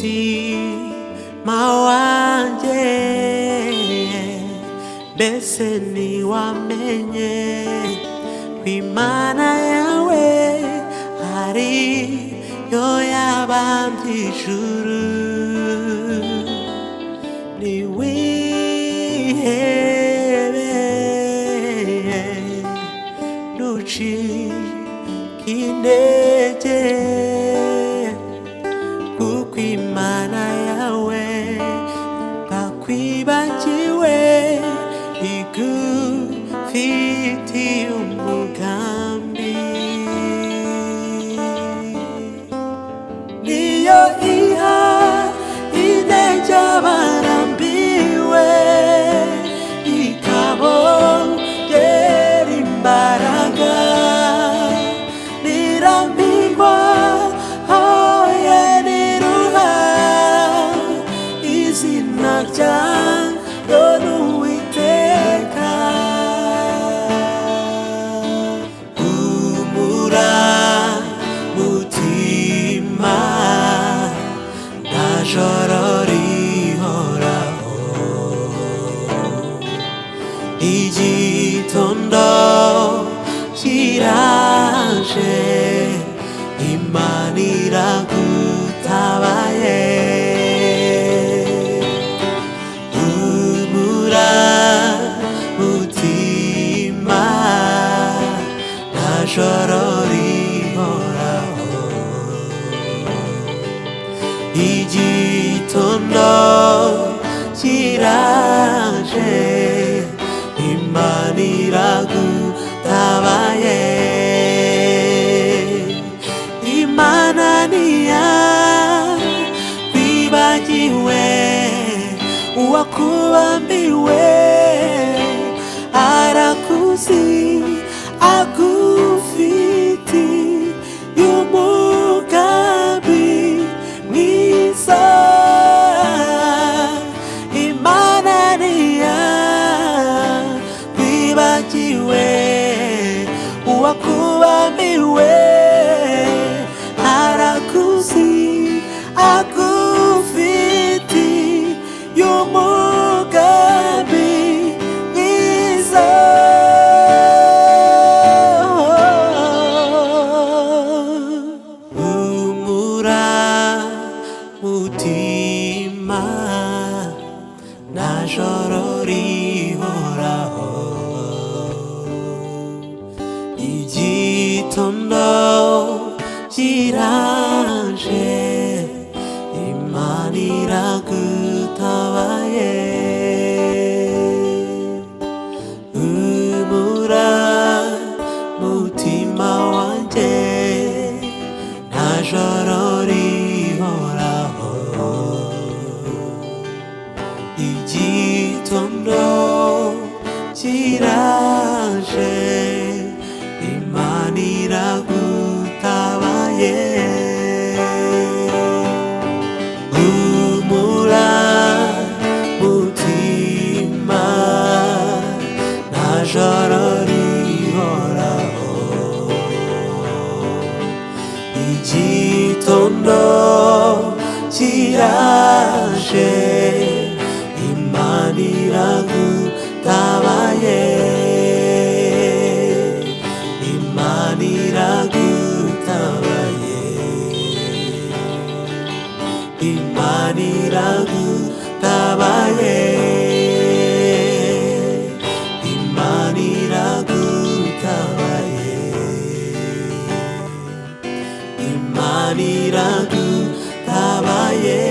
umutima wanjye, mbese ntiwamenye ko Imana yawe ari yo yabambye ijuru? Ntiwihebe, ntucike intege, kuko Imana yawe ntakwibagiwe, igufitiye umugambi. Niyo iha intege abarambiwe, ikabongera imbaraga. Nirambirwa hoye niruha, izina ryayo ni Uwiteka. Humura mutima, nta joro rihoraho, igitondo kiraje, Imana iragutabaye. Humura mutima, nta joro rihoraho, igitondo kiraje, Imana iragutabaye. Imana ntiyakwibagiwe, uwakubambiwe arakuzi, agufitiye umugambi mwiza. Imana ntiyakwibagiwe, uwakubambiwe arakuzi, agufitiye umugambi mwiza. Humura mutima, nta joro rihoraho, igitondo kiraje, Imana iragutabaye. Humura mutima wanjye, nta joro rihoraho, igitondo kiraje, Imana iragutabaye. Humura mutima, nta joro rihoraho, igitondo kiraje, Imana iragutabaye. Imana iragutabaye, Imana iragutabaye, Imana iragutabaye, Imana iragutabaye.